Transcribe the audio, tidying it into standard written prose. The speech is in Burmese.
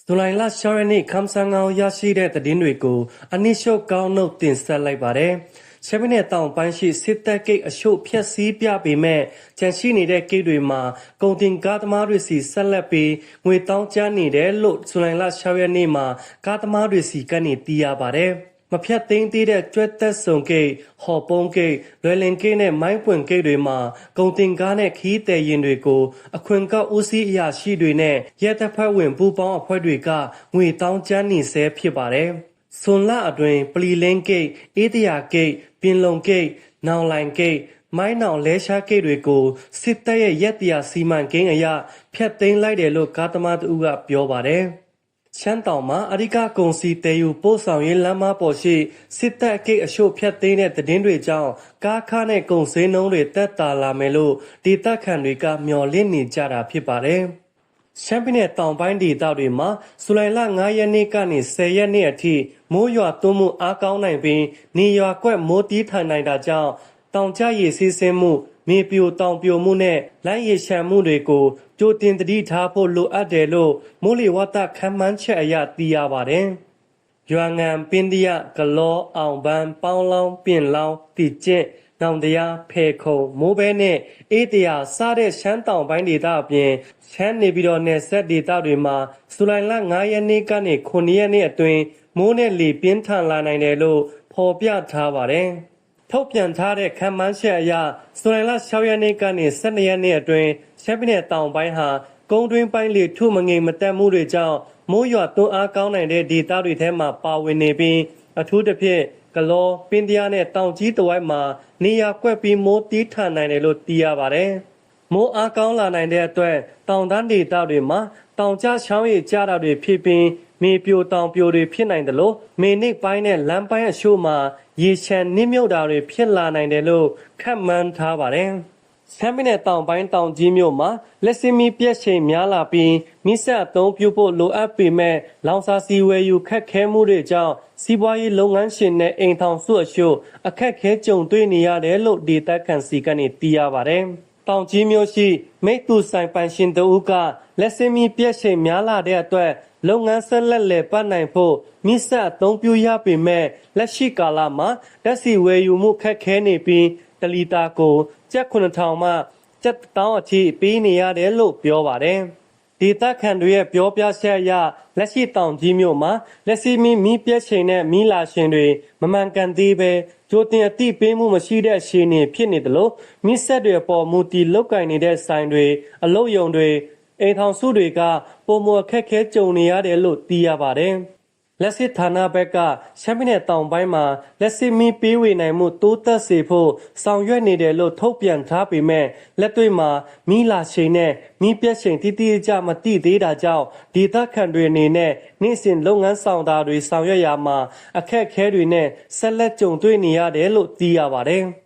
ဇူလိုင်လ6ရက်နေ့ခမ်ဆန်ကောင်ရရှိတဲ့သတင်းတွေကိုအနည်းရှုပ်ကောင်းနှုတ်တင်ဆက်လိုက်ပါတယ်။ရှမ်းပြည်နယ်တောင်ပိုင်းရှိစစ်တပ်ဂိတ်အရှို့ဖျက်ဆီးပြပေမဲ့ကြန့်ရှိနေတဲ့ဂိတ်တွေမှာကုန်တင်ကားသမားတွေစီဆက်လက်ပြီးငွေတောင်းကျနေတယ်လို့ဇူလိုင်လ6ရက်နေ့မှာကားသမားတွေစီကနေသိရပါတယ်။မဖြတ်သိမ်းသေးတဲ့ကျွဲသက်စုံဂိတ်ဟော်ပုံးဂိတ်လွယ်လင်ဂိတ်နဲ့မိုင်းပွင့်ဂိတ်တွေမှာကုန်တင်ကားနဲ့ခီးသည်ရင်တွေကိုအခွင့်ကောက်ဦးစီးအရာရှိတွေနဲ့ရဲတပ်ဖွဲ့ဝင်ပူးပေါင်းအဖွဲ့တွေကငွေတောင်းကျနေဆဲဖြစ်ပါတယ်။ဆွန်လအတွင်းပလီလင်းဂိတ်အေးတရာဂိတ်ပင်လုံဂိတ်နောင်လိုင်ဂိတ်မိုင်းနောင်လဲရှားဂိတ်တွေကိုစစ်တပ်ရဲ့ရက်တရာစီမံကိန်းအရဖျက်သိမ်းလိုက်တယ်လို့ကားသမားတို့ကပြောပါတယ်။ရှမ်းတောင်မှာအဓိကကုန်စည်တည်ယူပို့ဆောင်ရေးလမ်းမပေါ်ရှိစစ်တပ်ဂိတ်အရှို့ဖျက်သိမ်းတဲ့သတင်းတွေကြောင့်ကားခါနဲ့ကုန်စည်နှုန်းတွေတက်တာလာမယ်လို့ဒေသခံတွေကမျှော်လင့်နေကြတာဖြစ်ပါတယ်။ရှမ်းပြည်နယ်တောင်ပိုင်းဒေသတွေမှာဇူလိုင်လ9ရက်နေ့ကနေ10ရက်နေ့အထိမိုးရွာသွန်းမှုအားကောင်းနိုင်ပြီးနေရွာကွက်မိုးတီးထိုင်နိုင်တာကြောင့်တောင်ကျရေစီးဆင်းမှုမြေပြိုတောင်ပြိုမှုနဲ့လမ်းရေရှမ်းမှုတွေကိုကြိုတင်သတိထားဖို့လိုအပ်တယ်လို့မိုးလေဝသခန့်မှန်းချက်အရသိရပါတယ်။ရွာငံပင်တရကလောအောင်ပန်းပေါင်းလောင်းပြင်လောင်းတိကျင့်နောင်တရားဖေခုံမိုးပဲနဲ့အေးတရာစတဲ့ရှမ်းတောင်ပိုင်းဒေသအပြင်ရှမ်းနေပြည်တော်နယ်စပ်ဒေသတွေမှာဇူလိုင်လ9ရက်နေ့ကနေ9ရက်နေ့အတွင်းမိုးနဲ့လေပြင်းထန်လာနိုင်တယ်လို့ဖော်ပြထားပါတယ်။ထုတ်ပြန်ထားတဲ့ခန့်မှန်းချက်အရဇူလိုင်လ6ရက်နေ့ကနေ12ရက်နေ့အတွင်းရှမ်းပြည်နယ်တောင်ပိုင်းဟာကုန်းတွင်းပိုင်းလေထုမငိမ်မတက်မှုတွေကြောင့်မိုးရွာသွန်းအားကောင်းနိုင်တဲ့ဒေသတွေထဲမှာပါဝင်နေပြီးအထူးသဖြင့်ကလောပင်တရနဲ့တောင်ကြီးတဝိုက်မှာနေရာကွက်ပြီးမိုးတီးထန်နိုင်တယ်လို့သိရပါတယ်။မိုးအားကောင်းလာနိုင်တဲ့အတွက်တောင်တန်းဒေသတွေမှာတောင်ကျချောင်းရည်ကျတာတွေဖြစ်ပြီးမြေပြိုတောင်ပြိုတွေဖြစ်နိုင်တယ်လို့မေနစ်ပိုင်းနဲ့လမ်းပိုင်းအချို့မှာရေချမ်းနစ်မြုပ်တာတွေဖြစ်လာနိုင်တယ်လို့ခန့်မှန်းထားပါတယ်။ရှမ်းပြည်နယ်တောင်ပိုင်းတောင်ကြီးမြို့မှာလက်စမီပြက်ချိန်များလာပြီးမိဆက်အသုံးပြုဖို့လိုအပ်ပေမဲ့လောင်စာစီဝယ်ယူခက်ခဲမှုတွေကြောင့်စီးပွားရေးလုပ်ငန်းရှင်နဲ့အိမ်ထောင်စုအချို့အခက်ခဲကြုံတွေ့နေရတယ်လို့ဒေသခံစီကနေသိရပါတယ်။တောင်ကြီးမြို့ရှိမိတ်သူဆိုင်ပိုင်ရှင်တို့ကလက်စမီပြက်ချိန်များလာတဲ့အတွက်လုပ်ငန်းဆက်လက်လည်ပတ်နိုင်ဖို့မိဆက်အသုံးပြုရပေမဲ့လက်ရှိကာလမှာဓာတ်ဆီဝယ်ယူမှုခက်ခဲနေပြီးတလီတာကိုကျပ်9000မှကျပ်1000အထိပေးနေရတယ်လို့ပြောပါတယ်။ဒေသခံတွေရဲ့ပြောပြချက်အရလက်ရှိတောင်ကြီးမြို့မှာလက်စီမီမီးပြက်ချိန်နဲ့မီးလာရှင်တွေမမှန်ကန်သေးပဲကြိုတင်အသိပေးမှုမရှိတဲ့အခြေအနေဖြစ်နေတယ်လို့မိဆက်တွေအပေါ်မူတည်လောက်ကင်နေတဲ့ဆိုင်တွေအလုပ်ယုံတွေအိမ်ထောင်စုတွေကပုံမအခက်ခဲကြုံနေရတယ်လို့သိရပါတယ်။လက်စစ်ဌာနဘက်ကရှမ်းပြည်နယ်တောင်ပိုင်းမှာလက်စစ်မီးပေးဝေနိုင်မှုတိုးတက်စေဖို့ဆောင်ရွက်နေတယ်လို့ထုတ်ပြန်ထားပေမဲ့လက်တွေ့မှာမီးလာချိန်နဲ့မီးပြတ်ချိန်တိတိကျကျမသိသေးတာကြောင့်ဒေသခံတွေအနေနဲ့နေ့စဉ်လုပ်ငန်းဆောင်တာတွေဆောင်ရွက်ရမှာအခက်ခဲတွေနဲ့ဆက်လက်ကြုံတွေ့နေရတယ်လို့သိရပါတယ်။